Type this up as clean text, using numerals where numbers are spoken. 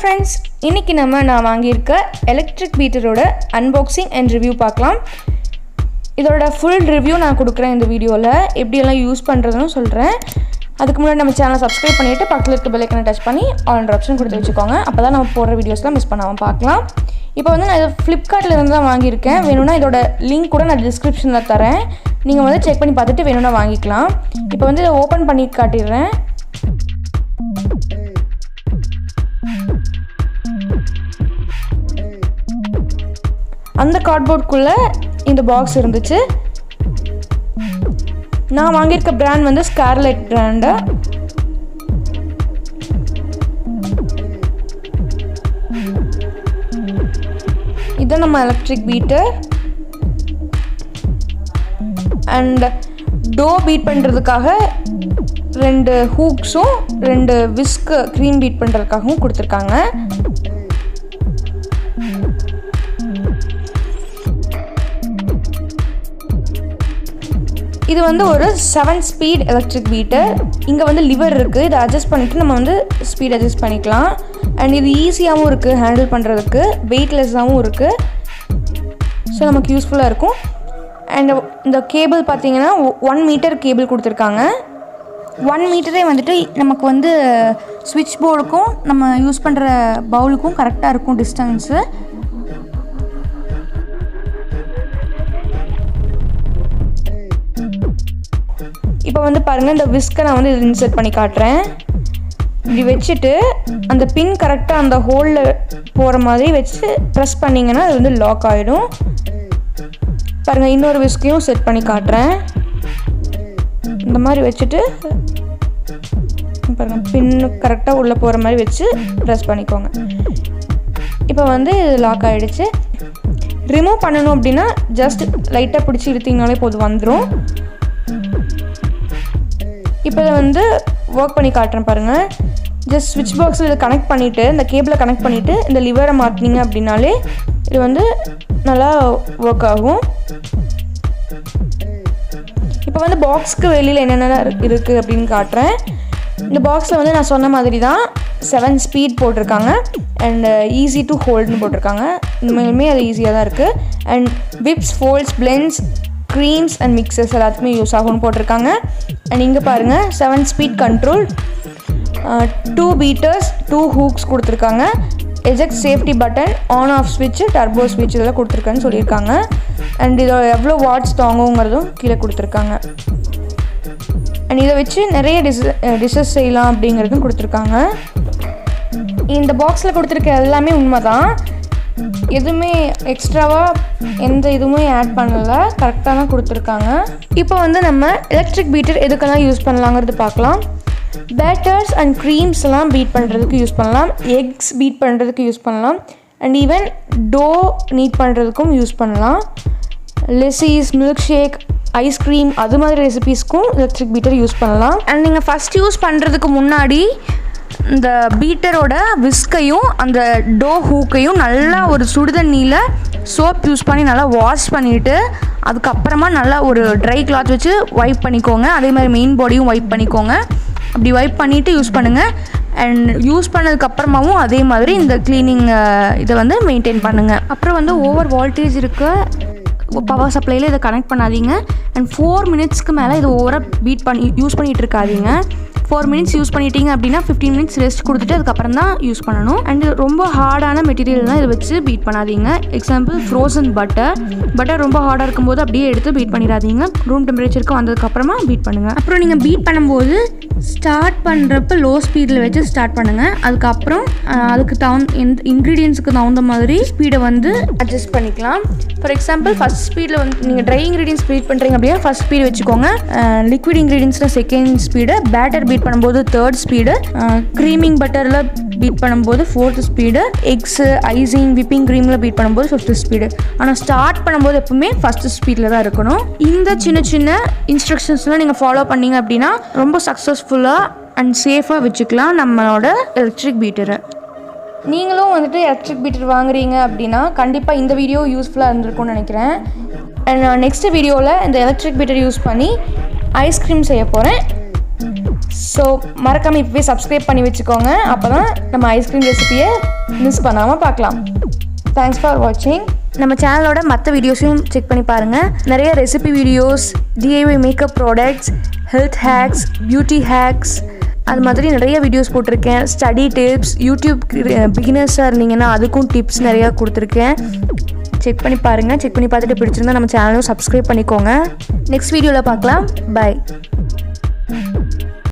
friends, இன்னைக்கு நான் வாங்கியிருக்க எலக்ட்ரிக் பீட்டரோட அன்பாக்சிங் அண்ட் ரிவ்யூ பார்க்கலாம். இதோட ஃபுல் ரிவ்யூ நான் கொடுக்குறேன் இந்த வீடியோவில். எப்படியெல்லாம் யூஸ் பண்ணுறதுன்னு சொல்கிறேன். அதுக்கு முன்னாடி நம்ம சேனலை சப்ஸ்கிரைப் பண்ணிவிட்டு பக்கத்தில் இருக்க பெல் ஐக்கனை டச் பண்ணி ஆல் ஆப்ஷன் கொடுத்து வச்சுக்கோங்க. அப்போ தான் நம்ம போடுற வீடியோஸ்லாம் மிஸ் பண்ணாமல் பார்க்கலாம். இப்போ நான் இதை ஃப்ளிப்கார்ட்டில் இருந்து தான் வாங்கியிருக்கேன். வேணும்னா இதோட லிங்க் கூட நான் டிஸ்கிரிப்ஷனில் தரேன். நீங்கள் செக் பண்ணி பார்த்துட்டு வேணும்னா வாங்கிக்கலாம். இப்போ இதை ஓப்பன் பண்ணி காட்டிடுறேன். அந்த கார்ட்போர்டுக்குள்ளே இந்த பாக்ஸ் இருந்துச்சு. நான் வாங்கியிருக்க பிராண்ட் ஸ்கார்லெட் பிராண்டு. இது நம்ம electric beater and dough beat பண்ணுறதுக்காக 2 ஹூக்ஸும் 2 விஸ்க் க்ரீம் பீட் பண்ணுறதுக்காகவும் கொடுத்துருக்காங்க. இது ஒரு 7 ஸ்பீட் எலக்ட்ரிக் பீட்டர். இங்கே லிவர் இருக்குது. இதை அட்ஜஸ்ட் பண்ணிவிட்டு நம்ம ஸ்பீட் அட்ஜஸ்ட் பண்ணிக்கலாம். அண்ட் இது ஈஸியாகவும் இருக்குது ஹேண்டில் பண்ணுறதுக்கு, வெயிட்லெஸ்ஸாகவும் இருக்குது. ஸோ நமக்கு யூஸ்ஃபுல்லாக இருக்கும். அண்ட் இந்த கேபிள் பார்த்தீங்கன்னா 1 மீட்டர் கேபிள் கொடுத்துருக்காங்க. 1 மீட்டரே நமக்கு ஸ்விட்ச் போர்டுக்கும் நம்ம யூஸ் பண்ணுற பவுலுக்கும் கரெக்டாக இருக்கும் டிஸ்டன்ஸு. இப்போ பாருங்கள், இந்த விஸ்கை நான் இது இன்சர்ட் பண்ணி காட்டுறேன். இப்படி வச்சுட்டு அந்த பின் கரெக்டாக அந்த ஹோலில் போகிற மாதிரி வச்சு ப்ரெஸ் பண்ணிங்கன்னா அது லாக் ஆகிடும். பாருங்கள், இன்னொரு விஸ்கையும் செட் பண்ணி காட்டுறேன். இந்த மாதிரி வச்சுட்டு பாருங்கள், பின் கரெக்டாக உள்ளே போகிற மாதிரி வச்சு ப்ரெஸ் பண்ணிக்கோங்க. இப்போ இது லாக் ஆகிடுச்சு. ரிமூவ் பண்ணணும் அப்படின்னா ஜஸ்ட் லைட்டாக பிடிச்சி இழுத்திங்கனாலே போதும், வந்துடும். இப்போ இதை ஒர்க் பண்ணி காட்டுறேன் பாருங்கள். ஜஸ்ட் ஸ்விட்ச் பாக்ஸில் இதை கனெக்ட் பண்ணிவிட்டு, இந்த கேபிளை கனெக்ட் பண்ணிவிட்டு இந்த லிவரை மாற்றினீங்க அப்படின்னாலே இது நல்லா ஒர்க் ஆகும். இப்போ பாக்ஸ்க்கு வெளியில் என்னென்ன இருக்குது அப்படின்னு காட்டுறேன். இந்த பாக்ஸில் நான் சொன்ன மாதிரி தான் 7 ஸ்பீட் போட்டிருக்காங்க. அண்ட் ஈஸி டு ஹோல்டுன்னு போட்டிருக்காங்க. உண்மையிலுமே அது ஈஸியாக தான் இருக்குது. And விப்ஸ், folds, blends, creams and mixtures எல்லாத்துக்குமே யூஸ் ஆகும்னு போட்டிருக்காங்க. அண்ட் இங்கே பாருங்கள், 7 ஸ்பீட் கண்ட்ரோல், 2 பீட்டர்ஸ், 2 ஹூக்ஸ் கொடுத்துருக்காங்க. Eject safety button, on off ஸ்விட்ச், டர்போ ஸ்விட்ச் இதெல்லாம் கொடுத்துருக்கான்னு சொல்லியிருக்காங்க. அண்ட் இதோட எவ்வளோ வாட்ஸ் தாங்குங்கிறதும் கீழே கொடுத்துருக்காங்க. அண்ட் இதை வச்சு நிறைய டிஷ்ஷஸ் செய்யலாம் அப்படிங்கிறதும் கொடுத்துருக்காங்க. இந்த பாக்ஸில் கொடுத்துருக்க எல்லாமே உண்மை தான். எதுவுமே எக்ஸ்ட்ராவாக எந்த இதுவுமே ஆட் பண்ணலை, கரெக்டாக தான் கொடுத்துருக்காங்க. இப்போ நம்ம எலக்ட்ரிக் பீட்டர் எதுக்கெல்லாம் யூஸ் பண்ணலாங்கிறது பார்க்கலாம். பேட்டர்ஸ் அண்ட் க்ரீம்ஸ் எல்லாம் பீட் பண்ணுறதுக்கு யூஸ் பண்ணலாம். எக்ஸ் பீட் பண்ணுறதுக்கு யூஸ் பண்ணலாம். அண்ட் ஈவன் டோ நீட் பண்ணுறதுக்கும் யூஸ் பண்ணலாம். லெசிஸ், மில்க் ஷேக், ஐஸ்கிரீம் அது மாதிரி ரெசிபீஸ்க்கும் எலக்ட்ரிக் பீட்டர் யூஸ் பண்ணலாம். அண்ட் நீங்கள் ஃபஸ்ட் யூஸ் பண்ணுறதுக்கு முன்னாடி இந்த பீட்டரோட விஸ்கையும் அந்த டோ ஹூக்கையும் நல்லா ஒரு சுடுதண்ணியில் சோப் யூஸ் பண்ணி நல்லா வாஷ் பண்ணிவிட்டு அதுக்கப்புறமா நல்லா ஒரு ட்ரை கிளாத் வச்சு வைப் பண்ணிக்கோங்க. அதே மாதிரி மெயின் பாடியும் வைப் பண்ணிக்கோங்க. அப்படி வைப் பண்ணிவிட்டு யூஸ் பண்ணுங்கள். அண்ட் யூஸ் பண்ணதுக்கப்புறமாவும் அதே மாதிரி இந்த க்ளீனிங் இதை மெயின்டைன் பண்ணுங்கள். அப்புறம் ஓவர் வோல்டேஜ் இருக்க பவர் சப்ளையில் இதை கனெக்ட் பண்ணாதீங்க. அண்ட் 4 மினிட்ஸ்க்கு மேலே இது ஓவராக யூஸ் பண்ணிகிட்டு இருக்காதீங்க. 4 மினிட்ஸ் யூஸ் பண்ணிட்டீங்க அப்படின்னா 15 மினிட்ஸ் ரெஸ்ட் கொடுத்துட்டு அதுக்கப்புறம் தான் யூஸ் பண்ணணும். அண்ட் ரொம்ப ஹார்டான மெட்டீரியல் தான் இதை வச்சு பீட் பண்ணாதீங்க. எக்ஸாம்பிள் ஃப்ரோசன் பட்டர் ரொம்ப ஹார்டாக இருக்கும்போது அப்படியே எடுத்து பீட் பண்ணிடாதீங்க. ரூம் டெம்பரேச்சருக்கு வந்ததுக்கப்புறமா பீட் பண்ணுங்கள். அப்புறம் நீங்கள் பீட் பண்ணும்போது ஸ்டார்ட் பண்ணுறப்ப லோ ஸ்பீடில் வச்சு ஸ்டார்ட் பண்ணுங்கள். அதுக்கப்புறம் அதுக்கு இன்க்ரீடியன்ஸுக்கு தகுந்த மாதிரி ஸ்பீடை அட்ஜஸ்ட் பண்ணிக்கலாம். ஃபார் எக்ஸாம்பிள் ஃபஸ்ட் ஸ்பீடில் நீங்கள் ட்ரை இன்க்ரீடியன்ஸ் பீட் பண்ணுறீங்க அப்படின்னா ஃபஸ்ட் ஸ்பீடு வச்சுக்கோங்க. லிக்விட் இன்க்ரீடியன்ஸில் செகண்ட் ஸ்பீடு, பேட்டர் பீட் பண்ணும்போது 3rd ஸ்பீடு, க்ரீமிங் பட்டரில் பீட் பண்ணும்போது 4th speed, eggs, icing, whipping க்ரீமில் பீட் பண்ணும்போது 5th ஸ்பீடு. ஆனால் ஸ்டார்ட் பண்ணும்போது எப்பவுமே ஃபஸ்ட் ஸ்பீடில் தான் இருக்கணும். இந்த சின்ன சின்ன இன்ஸ்ட்ரக்ஷன்ஸ்லாம் நீங்கள் ஃபாலோ பண்ணிங்க அப்படின்னா ரொம்ப சக்ஸஸ்ஃபுல்லாக அண்ட் சேஃபாக வச்சுக்கலாம் நம்மளோட எலக்ட்ரிக் பீட்டரை. நீங்களும் எலக்ட்ரிக் பீட்டர் வாங்குறீங்க அப்படின்னா கண்டிப்பாக இந்த வீடியோ யூஸ்ஃபுல்லாக இருந்திருக்கும்னு நினைக்கிறேன். அண்ட் நெக்ஸ்ட் வீடியோவில் இந்த எலக்ட்ரிக் பீட்டர் யூஸ் பண்ணி ஐஸ்கிரீம் செய்ய போகிறேன். ஸோ மறக்காமல் இப்போவே சப்ஸ்கிரைப் பண்ணி வச்சுக்கோங்க. அப்போ தான் நம்ம ஐஸ்கிரீம் ரெசிபியை மிஸ் பண்ணாமல் பார்க்கலாம். தேங்க்ஸ் ஃபார் வாட்சிங். நம்ம சேனலோட மற்ற வீடியோஸையும் செக் பண்ணி பாருங்கள். நிறைய recipe videos, DIY makeup products, health hacks, beauty hacks, அது மாதிரி நிறைய வீடியோஸ் போட்டிருக்கேன். ஸ்டடி டிப்ஸ், யூடியூப் பிகினர்ஸாக இருந்தீங்கன்னா அதுக்கும் டிப்ஸ் நிறையா கொடுத்துருக்கேன். செக் பண்ணி பாருங்கள். செக் பண்ணி பார்த்துட்டு பிடிச்சிருந்தா நம்ம சேனலும் சப்ஸ்கிரைப் பண்ணிக்கோங்க. நெக்ஸ்ட் வீடியோவில் பார்க்கலாம். பை.